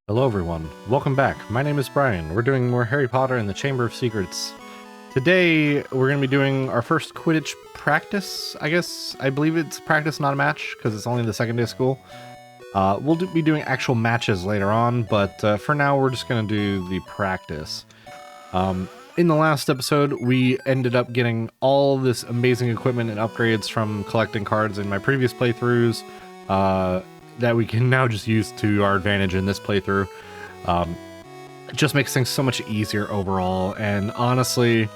Hello everyone, welcome back. My name is Brian. We're doing more Harry Potter and the Chamber of Secrets. Today, we're going to be doing our first Quidditch practice, I guess. I believe it's practice, not a match, because it's only the second day of school. Be doing actual matches later on, but for now, we're just going to do the practice. In the last episode, we ended up getting all this amazing equipment and upgrades from collecting cards in my previous playthroughs, that we can now just use to our advantage in this playthrough. It just makes things so much easier overall, and honestly,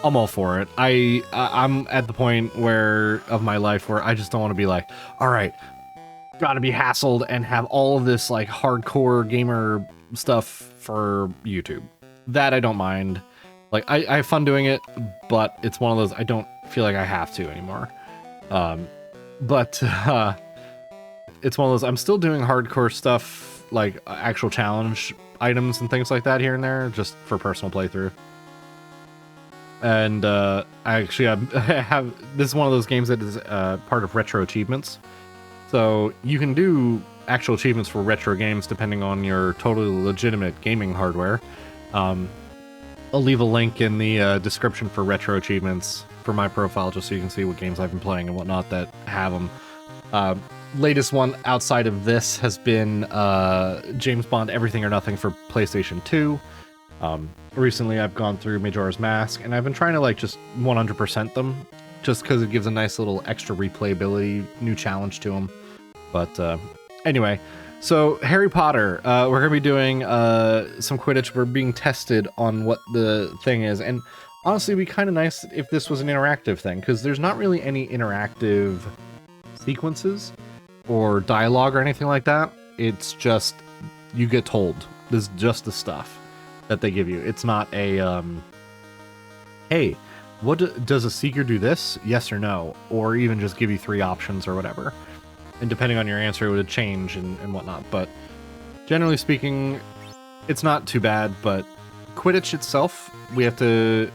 I'm all for it. I'm at the point of my life where I just don't want to be like, all right, gotta be hassled and have all of this like hardcore gamer stuff for YouTube. That I don't mind. Like I have fun doing it, but it's one of those I don't feel like I have to anymore. It's one of those I'm still doing hardcore stuff like actual challenge items and things like that here and there just for personal playthrough. And I actually have this is one of those games that is part of retro achievements. So you can do actual achievements for retro games depending on your totally legitimate gaming hardware. I'll leave a link in the description for retro achievements for my profile just so you can see what games I've been playing and whatnot that have them. Latest one outside of this has been James Bond Everything or Nothing for PlayStation 2. Recently I've gone through Majora's Mask, and I've been trying to like just 100% them, just because it gives a nice little extra replayability, new challenge to them. But anyway, so Harry Potter, we're going to be doing some Quidditch. We're being tested on what the thing is, and honestly, it'd be kind of nice if this was an interactive thing, because there's not really any interactive sequences or dialogue or anything like that. It's just you get told. This is just the stuff that they give you. It's not a hey, does a seeker do this? Yes or no, or even just give you 3 options or whatever. And depending on your answer, it would change and whatnot. But generally speaking, it's not too bad. But Quidditch itself, we have to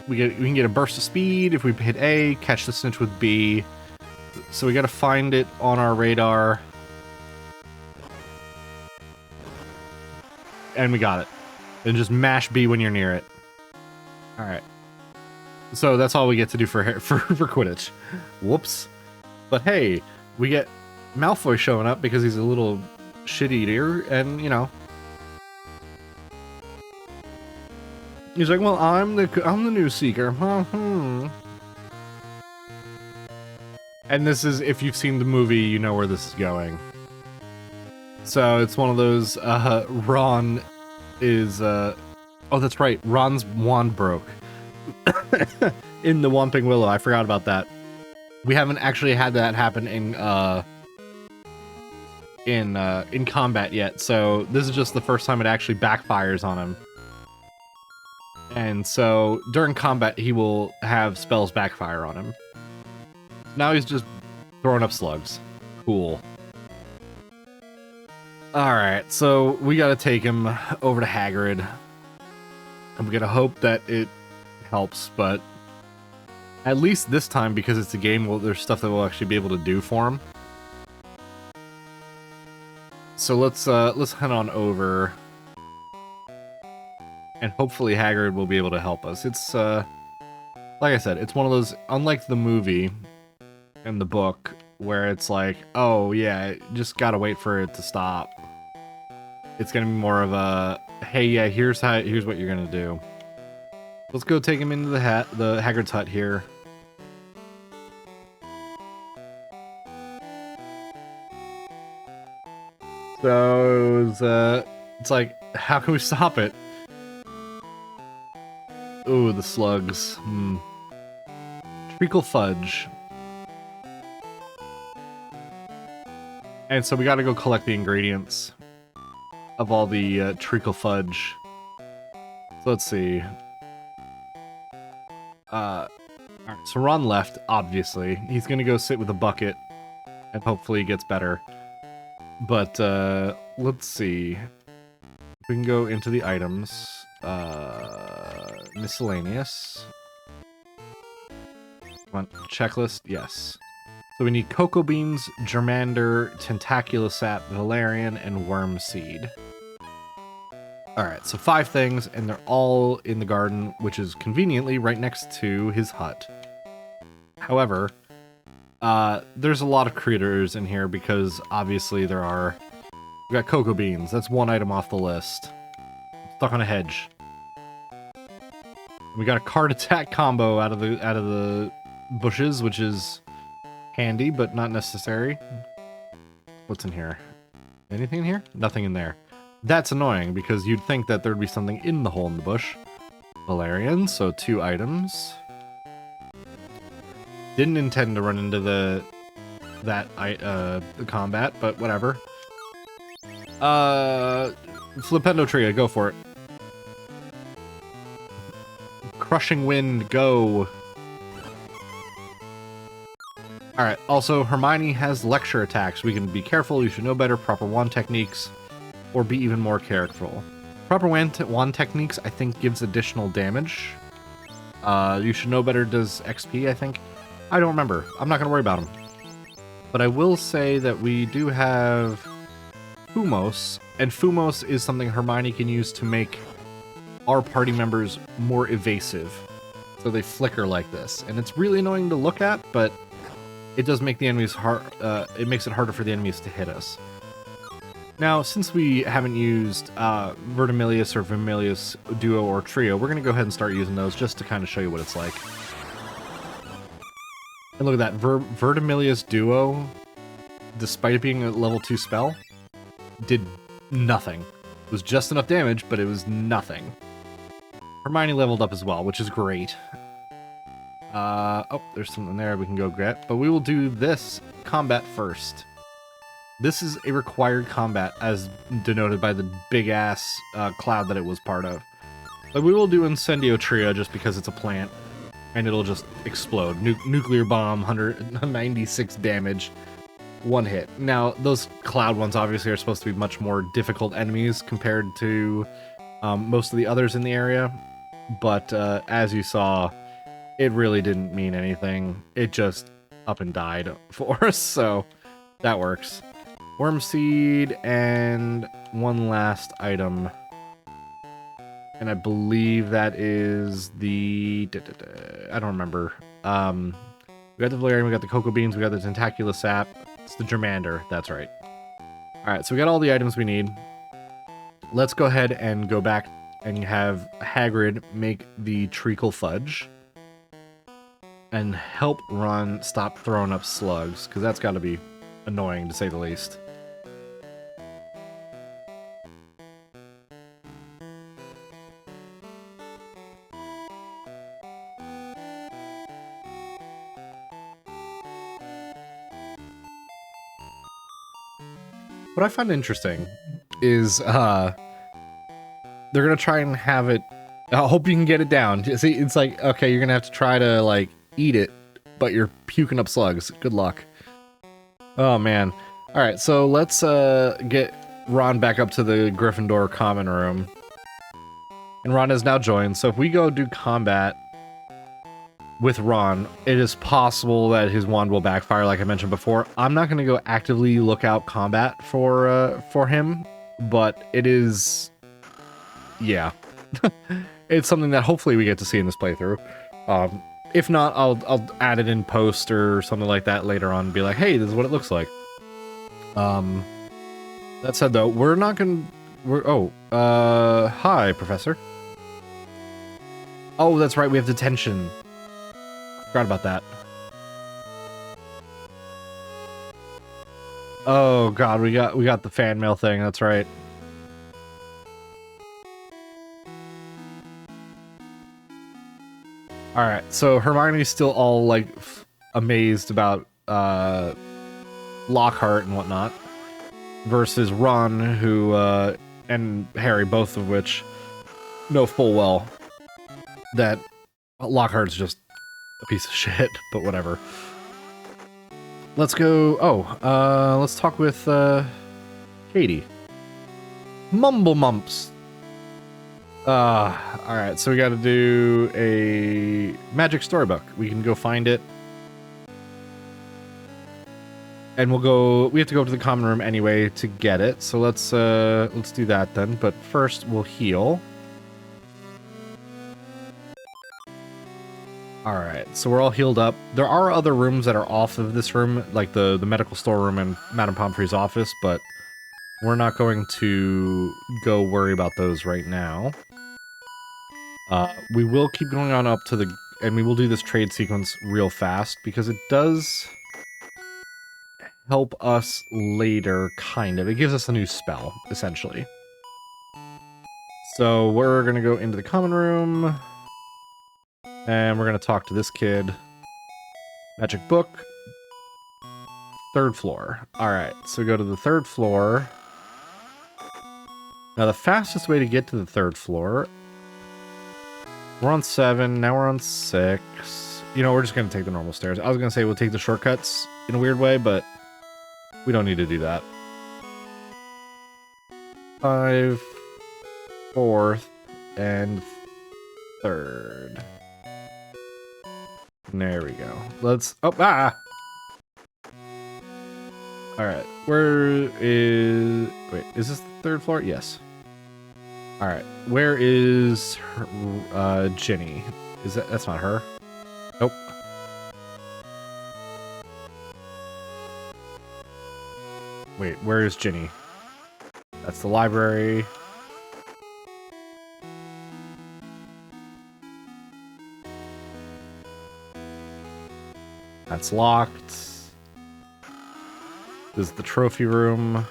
we can get a burst of speed if we hit A, catch the snitch with B. So we got to find it on our radar. And we got it. And just mash B when you're near it. All right. So that's all we get to do for Quidditch. Whoops. But hey, we get Malfoy showing up because he's a little shit-eater, and you know, he's like, well, I'm the new seeker. And this is, if you've seen the movie, you know where this is going. So it's one of those, Ron is, oh, that's right, Ron's wand broke. In the Whomping Willow, I forgot about that. We haven't actually had that happen in combat yet, so this is just the first time it actually backfires on him. And so during combat, he will have spells backfire on him. Now he's just throwing up slugs. Cool. Alright, so we gotta take him over to Hagrid. I'm gonna hope that it helps, but at least this time, because it's a game, well, there's stuff that we'll actually be able to do for him. So let's head on over. And hopefully Hagrid will be able to help us. It's, like I said, it's one of those, unlike the movie and the book, where it's like, oh yeah, just gotta wait for it to stop. It's gonna be more of a, hey, yeah, here's what you're gonna do. Let's go take him into the Hagrid's hut here. So it's like, how can we stop it? Ooh, the slugs. Treacle fudge. And so we gotta go collect the ingredients of all the treacle fudge. So let's see. Alright, so Ron left, obviously. He's gonna go sit with a bucket, and hopefully he gets better. But, let's see. We can go into the items. Miscellaneous. Checklist, yes. So we need Cocoa Beans, Germander, Tentaculosap, Valerian, and Worm Seed. Alright, so 5 things, and they're all in the garden, which is conveniently right next to his hut. However, there's a lot of critters in here because obviously there are... We got Cocoa Beans, that's 1 item off the list. Stuck on a hedge. We got a card attack combo out of the bushes, which is handy, but not necessary. What's in here? Anything in here? Nothing in there. That's annoying, because you'd think that there'd be something in the hole in the bush. Valerian, so 2 items. Didn't intend to run into the combat, but whatever. Flipendo Tria, go for it. Crushing Wind, go. Alright, also Hermione has lecture attacks. We can be careful, you should know better, proper wand techniques, or be even more careful. Proper wand techniques, I think, gives additional damage. You should know better does XP, I think. I don't remember. I'm not going to worry about them. But I will say that we do have Fumos, and Fumos is something Hermione can use to make our party members more evasive. So they flicker like this. And it's really annoying to look at, but it does make the enemies hard. It makes it harder for the enemies to hit us. Now, since we haven't used Verdimillious or Vermilius Duo or Trio, we're going to go ahead and start using those just to kind of show you what it's like. And look at that, Verdimillious Duo, despite it being a level 2 spell, did nothing. It was just enough damage, but it was nothing. Hermione leveled up as well, which is great. Oh, there's something there we can go get. But we will do this combat first. This is a required combat, as denoted by the big-ass cloud that it was part of. But we will do Incendio Trio just because it's a plant, and it'll just explode. Nuclear Bomb, 196 damage, 1 hit. Now, those cloud ones obviously are supposed to be much more difficult enemies compared to most of the others in the area. But as you saw, it really didn't mean anything. It just up and died for us, so that works. Worm Seed and 1 last item. And I believe that is the... I don't remember. We got the Valerian, we got the Cocoa Beans, we got the Tentaculosap. It's the Germander, that's right. Alright, so we got all the items we need. Let's go ahead and go back and have Hagrid make the Treacle Fudge. And help Ron stop throwing up slugs, because that's got to be annoying, to say the least. What I find interesting is they're gonna try and have it. I hope you can get it down. See, it's like, okay, you're gonna have to try to like eat it, but you're puking up slugs. Good luck. Oh man. All right, so let's get Ron back up to the Gryffindor common room, and Ron has now joined. So if we go do combat with Ron, it is possible that his wand will backfire, like I mentioned before. I'm not going to go actively look out combat for him, but it is, yeah, it's something that hopefully we get to see in this playthrough. If not, I'll add it in post or something like that later on and be like, hey, this is what it looks like. That said, though, we're not going to... hi, Professor. Oh, that's right, we have detention. Forgot about that. Oh god, we got the fan mail thing, that's right. Alright, so Hermione's still all, like, amazed about, Lockhart and whatnot. Versus Ron, who, and Harry, both of which know full well that Lockhart's just a piece of shit, but whatever. Let's go... Oh, let's talk with, Katie. Mumble Mumps. Alright, so we gotta do a magic storybook. We can go find it. And we have to go to the common room anyway to get it. So let's do that then. But first we'll heal. All right, so we're all healed up. There are other rooms that are off of this room, like the medical storeroom and Madame Pomfrey's office, but we're not going to go worry about those right now. We will keep going on up to the, and we will do this trade sequence real fast because it does help us later, kind of. It gives us a new spell, essentially. So we're gonna go into the common room. And we're going to talk to this kid. Magic book. 3rd floor. Alright, so we go to the 3rd floor. Now the fastest way to get to the 3rd floor... We're on 7, now we're on 6. You know, we're just going to take the normal stairs. I was going to say we'll take the shortcuts in a weird way, but we don't need to do that. 5, 4th, and 3rd. There we go. Let's... Oh, ah! Alright, where is... Wait, is this the 3rd floor? Yes. Alright, where is her, Ginny? Is that... That's not her? Nope. Wait, where is Ginny? That's the library. That's locked. This is the trophy room.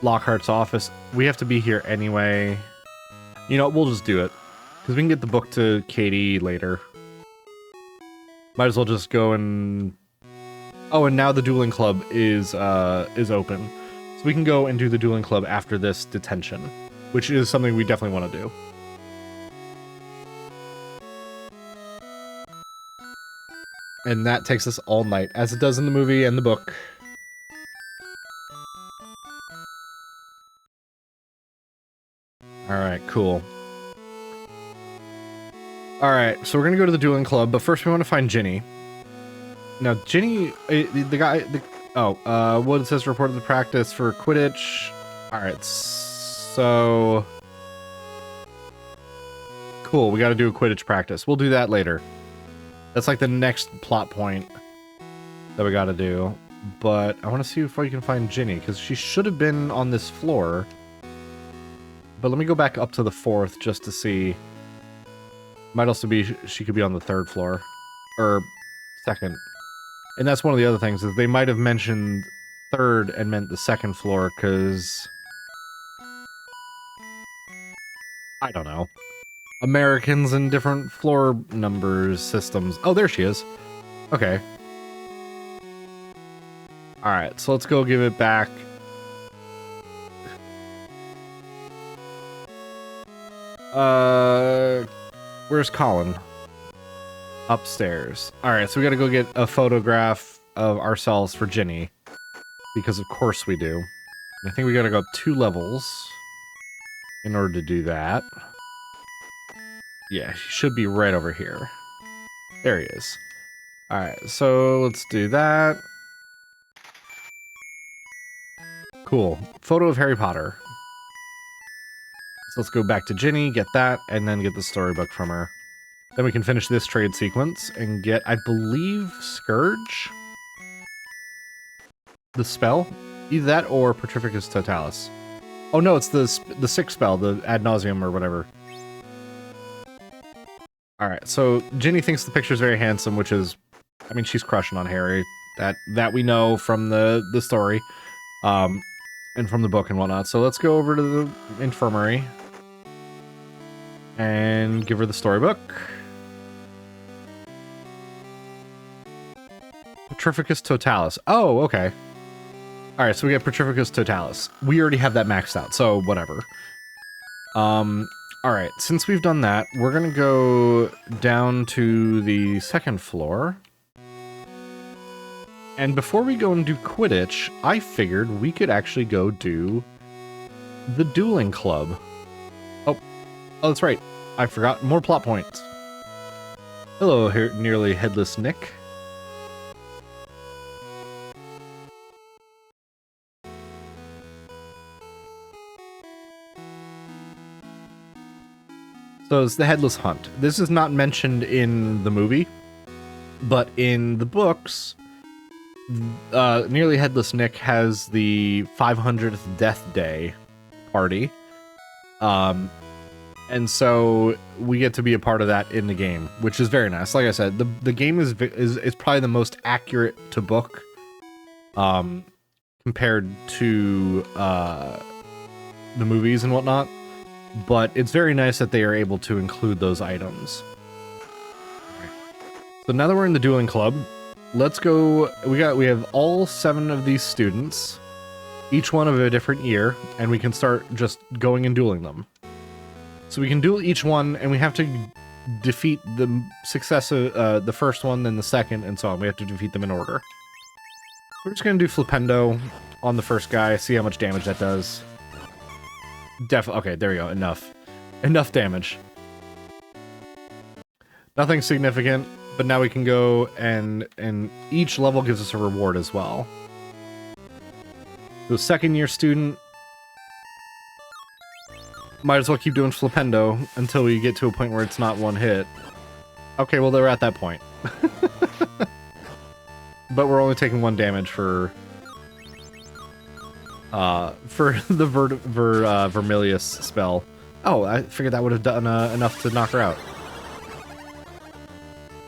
Lockhart's office. We have to be here anyway. You know, we'll just do it. Because we can get the book to Katie later. Might as well just go and... Oh, and now the dueling club is open. So we can go and do the dueling club after this detention. Which is something we definitely want to do. And that takes us all night, as it does in the movie and the book. Alright, cool. Alright, so we're gonna go to the dueling club, but first we want to find Ginny. Now, Ginny, the guy... Wood says reported the practice for Quidditch. Alright, so... Cool, we gotta do a Quidditch practice. We'll do that later. That's like the next plot point that we gotta do. But I want to see if I can find Ginny, because she should have been on this floor. But let me go back up to the 4th just to see. Might also be she could be on the 3rd floor. Or 2nd. And that's one of the other things, is they might have mentioned 3rd and meant the 2nd floor, because... I don't know. Americans and different floor numbers systems. Oh, there she is. Okay. Alright, so let's go give it back. Where's Colin? Upstairs. Alright, so we gotta go get a photograph of ourselves for Ginny. Because of course we do. I think we gotta go up 2 levels in order to do that. Yeah, he should be right over here. There he is. Alright, so let's do that. Cool. Photo of Harry Potter. So let's go back to Ginny, get that, and then get the storybook from her. Then we can finish this trade sequence and get, I believe, Scourge? The spell? Either that or Petrificus Totalis. Oh no, it's the 6th spell, the Ad Nauseam or whatever. Alright, so Ginny thinks the picture's very handsome, which is... I mean, she's crushing on Harry. That we know from the story. And from the book and whatnot. So let's go over to the infirmary. And give her the storybook. Petrificus Totalis. Oh, okay. Alright, so we get Petrificus Totalis. We already have that maxed out, so whatever. Alright, since we've done that, we're gonna go down to the 2nd floor. And before we go and do Quidditch, I figured we could actually go do the dueling club. Oh, that's right. I forgot. More plot points. Hello, nearly headless Nick. So it's the Headless Hunt. This is not mentioned in the movie, but in the books, Nearly Headless Nick has the 500th death day party. And so we get to be a part of that in the game, which is very nice. Like I said, the game is probably the most accurate to book, compared to the movies and whatnot. But it's very nice that they are able to include those items. So now that we're in the dueling club, let's go. We have all 7 of these students, each one of a different year, and we can start just going and dueling them. So we can duel each one, and we have to defeat the the first one, then the second, and so on. We have to defeat them in order. We're just gonna do Flipendo on the first guy, see how much damage that does. Okay, there we go. Enough damage. Nothing significant, but now we can go and each level gives us a reward as well. The second year student, might as well keep doing Flipendo until we get to a point where it's not one hit. Okay, well they're at that point. But we're only taking 1 damage for the Vermilius spell. Oh, I figured that would have done enough to knock her out.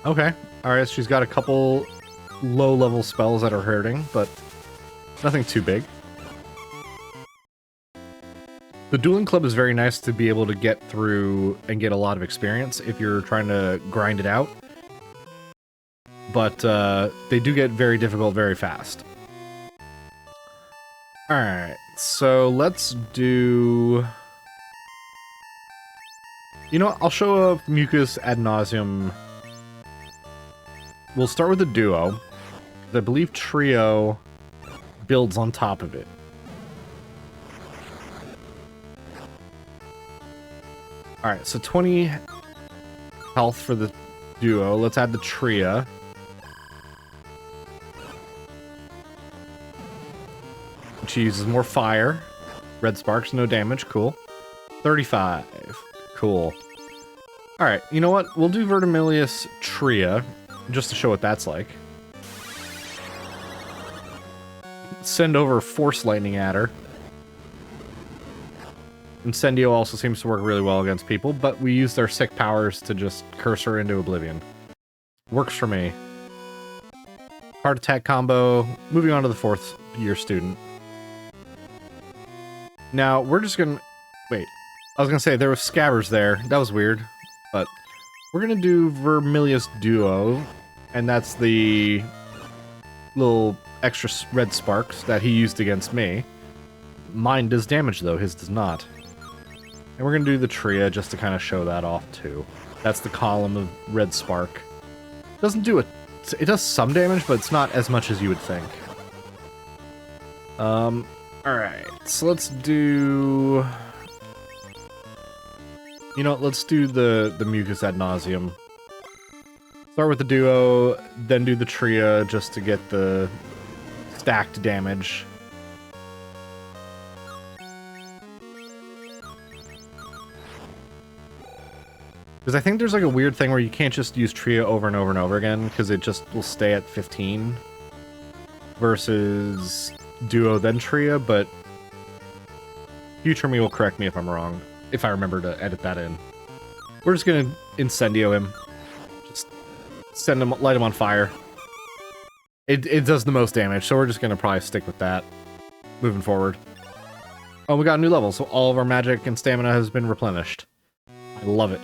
Okay, alright, she's got a couple low-level spells that are hurting, but nothing too big. The dueling club is very nice to be able to get through and get a lot of experience if you're trying to grind it out. But they do get very difficult very fast. Alright, so let's do... You know what, I'll show a Mucus ad nauseum. We'll start with the duo. I believe trio builds on top of it. Alright, so 20 health for the duo. Let's add the tria. She uses more fire. Red sparks, no damage. Cool. 35. Cool. Alright, you know what? We'll do Vermilius Tria, just to show what that's like. Send over Force Lightning at her. Incendio also seems to work really well against people, but we used our sick powers to just curse her into oblivion. Works for me. Heart attack combo. Moving on to the 4th year student. Now, we're just gonna... Wait. I was gonna say, there was Scabbers there. That was weird. But we're gonna do Vermilius Duo. And that's the little extra red sparks that he used against me. Mine does damage, though. His does not. And we're gonna do the Tria just to kind of show that off, too. That's the column of red spark. Doesn't do it. It does some damage, but it's not as much as you would think. Alright, so let's do... You know what, let's do the Mucus ad nauseum. Start with the duo, then do the tria just to get the stacked damage. Because I think there's like a weird thing where you can't just use tria over and over and over again, because it just will stay at 15. Versus duo then tria, but future me will correct me if I'm wrong, if I remember to edit that in. We're just gonna Incendio him. Just send him, light him on fire. It does the most damage, so we're just gonna probably stick with that moving forward. Oh, we got a new level, so all of our magic and stamina has been replenished. I love it.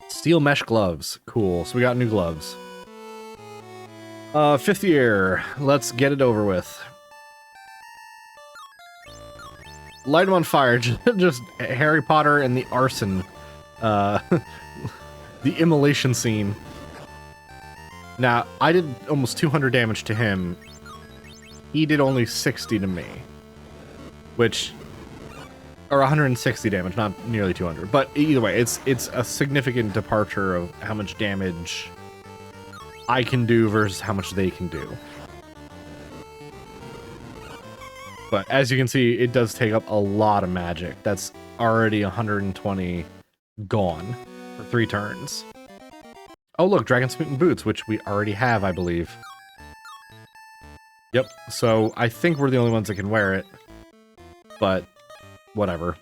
Steel mesh gloves. Cool, so we got new gloves. 5th year. Let's get it over with. Light him on fire. Just Harry Potter and the arson. The immolation scene. Now, I did almost 200 damage to him. He did only 60 to me. Which Or 160 damage, not nearly 200. But either way, it's a significant departure of how much damage I can do versus how much they can do. But as you can see, it does take up a lot of magic. That's already 120 gone for 3 turns. Oh look, Dragon Smitten Boots, which we already have, I believe. Yep, so I think we're the only ones that can wear it. But whatever.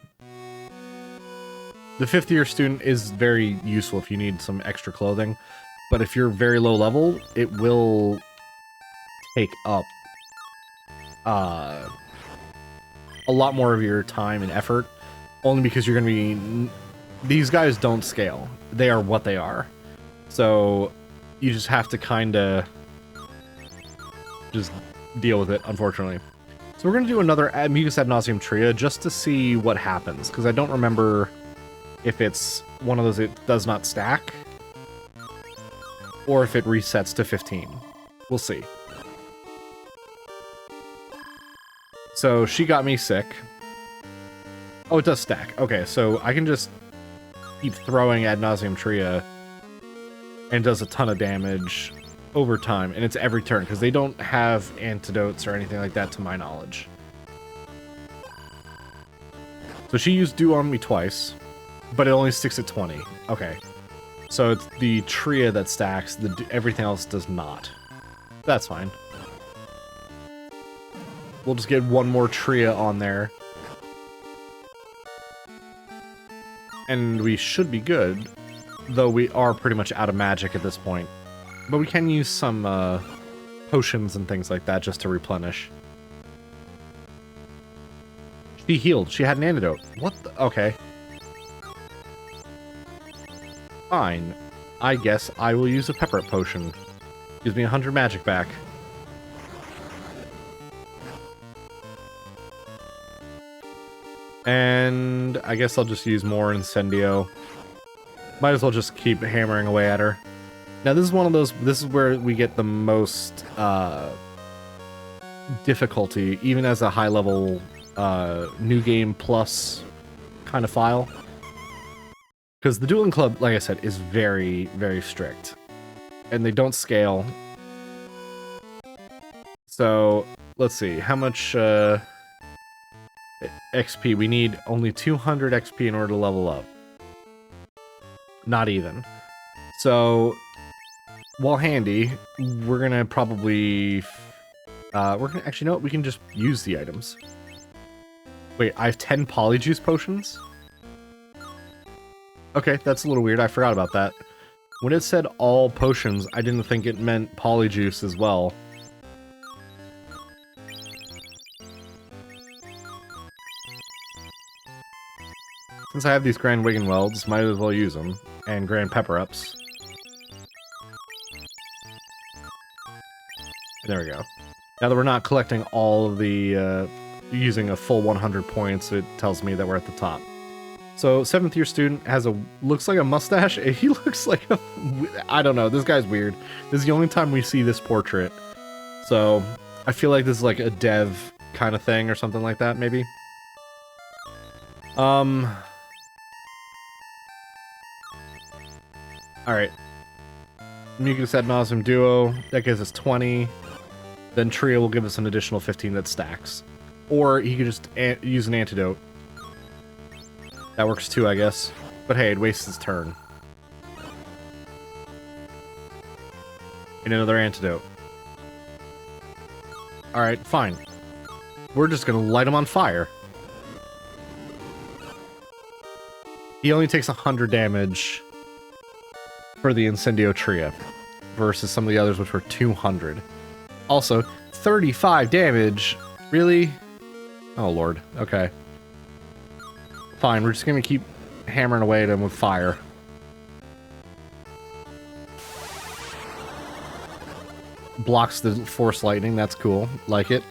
The 5th year student is very useful if you need some extra clothing. But if you're very low level, it will take up a lot more of your time and effort, only because you're going to be... These guys don't scale. They are what they are. So you just have to kind of just deal with it, unfortunately. So we're going to do another Mucus Ad Nauseam Tria just to see what happens, because I don't remember if it's one of those it does not stack, or if it resets to 15. We'll see. So she got me sick. Oh, it does stack. Okay, so I can just keep throwing Ad Nauseam Tria, and it does a ton of damage over time, and it's every turn, because they don't have antidotes or anything like that to my knowledge. So she used Dew on me twice, but it only sticks at 20. Okay. So it's the Tria that stacks, everything else does not. That's fine. We'll just get one more Tria on there. And we should be good, though we are pretty much out of magic at this point. But we can use some potions and things like that just to replenish. She healed. She had an antidote. What the? Okay. Fine. I guess I will use a pepper potion. Gives me 100 magic back. And I guess I'll just use more Incendio. Might as well just keep hammering away at her. Now this is one of those, this is where we get the most difficulty, even as a high level new game plus kind of file. Because the Dueling Club, like I said, is very, very strict. And they don't scale. So, let's see, how much XP? We need only 200 XP in order to level up. Not even. So, while handy, we're gonna probably... we're gonna... Actually, no, we can just use the items. Wait, I have 10 Polyjuice potions? Okay, that's a little weird. I forgot about that. When it said all potions, I didn't think it meant Polyjuice as well. Since I have these Grand Wiggenwelds, might as well use them. And Grand Pepper-Ups. There we go. Now that we're not collecting all of the, using a full 100 points, it tells me that we're at the top. So, 7th year student has looks like a mustache. He looks like a, I don't know, this guy's weird. This is the only time we see this portrait. So, I feel like this is like a dev kind of thing or something like that, maybe. Alright. Mucus Ad Nauseam Duo, that gives us 20. Then Tria will give us an additional 15 that stacks. Or he could just use an antidote. That works too, I guess. But hey, it wastes his turn. And another antidote. Alright, fine. We're just gonna light him on fire. He only takes 100 damage for the Incendio Tria versus some of the others which were 200. Also, 35 damage? Really? Oh lord, okay. Fine, we're just gonna keep hammering away at him with fire. Blocks the force lightning, that's cool. Like it.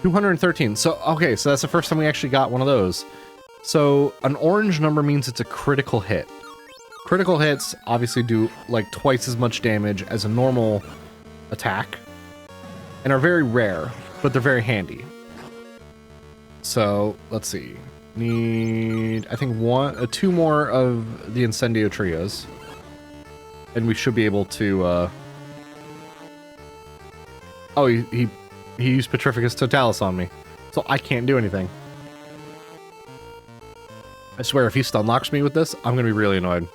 213. So, okay, so that's the first time we actually got one of those. So, an orange number means it's a critical hit. Critical hits obviously do like twice as much damage as a normal attack, and are very rare. but they're very handy. So let's see. Need, I think, two more of the Incendio Trios, and we should be able to. Oh, he used Petrificus Totalis on me, so I can't do anything. I swear, if he stun locks me with this, I'm gonna be really annoyed.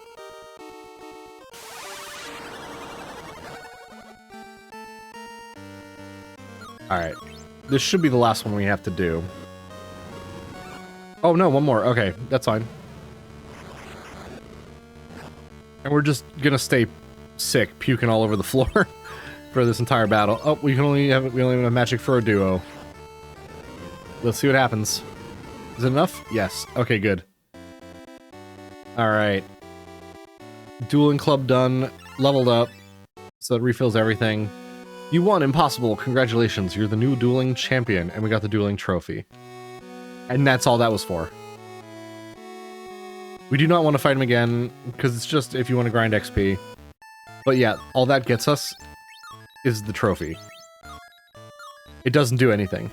Alright. This should be the last one we have to do. Oh no, one more. Okay, that's fine. And we're just gonna stay sick, puking all over the floor for this entire battle. Oh, we only have magic for a duo. Let's see what happens. Is it enough? Yes. Okay, good. Alright. Dueling Club done. Leveled up. So it refills everything. You won Impossible. Congratulations. You're the new dueling champion. And we got the dueling trophy. And that's all that was for. We do not want to fight him again, because it's just if you want to grind XP. But yeah, all that gets us is the trophy. It doesn't do anything.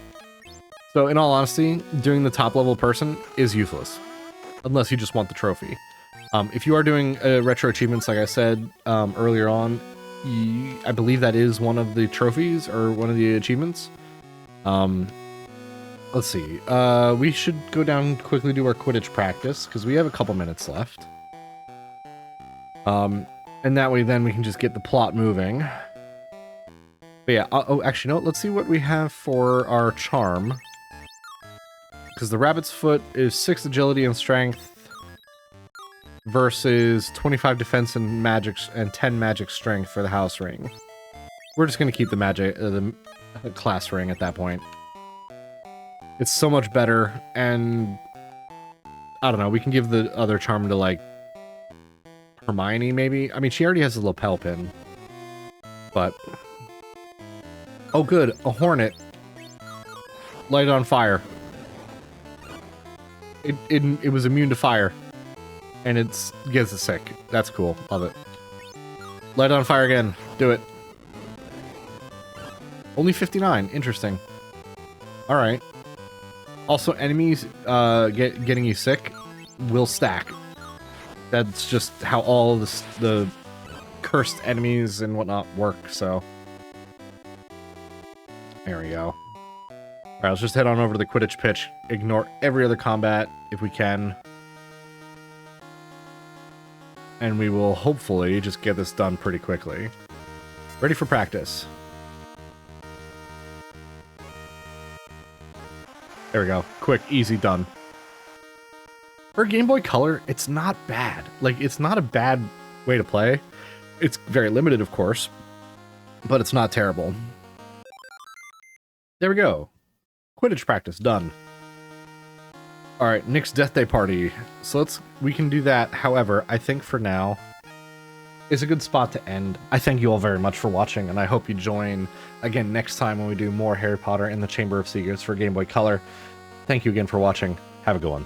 So in all honesty, doing the top level person is useless. Unless you just want the trophy. If you are doing retro achievements, like I said earlier on, I believe that is one of the trophies, or one of the achievements. Let's see. We should go down and quickly do our Quidditch practice, because we have a couple minutes left. And that way then we can just get the plot moving. But yeah, oh, actually, no, let's see what we have for our charm. Because the Rabbit's Foot is 6 agility and strength versus 25 defense and magic and 10 magic strength for the house ring. We're just going to keep the magic, the class ring at that point. It's so much better, and I don't know, we can give the other charm to, like, Hermione, maybe? I mean, she already has a lapel pin, but... Oh, good, a hornet. Light it on fire. It was immune to fire, and it gets it sick. That's cool, love it. Light it on fire again, do it. Only 59, interesting. Alright. Also, enemies getting you sick will stack. That's just how all the cursed enemies and whatnot work, so... There we go. Alright, let's just head on over to the Quidditch pitch. Ignore every other combat, if we can. And we will hopefully just get this done pretty quickly. Ready for practice. There we go. Quick, easy, done. For Game Boy Color, it's not bad. Like, it's not a bad way to play. It's very limited, of course, but it's not terrible. There we go. Quidditch practice, done. Alright, Nick's Death Day Party. So we can do that. However, I think for now is a good spot to end. I thank you all very much for watching, and I hope you join again next time when we do more Harry Potter and the Chamber of Secrets for Game Boy Color. Thank you again for watching. Have a good one.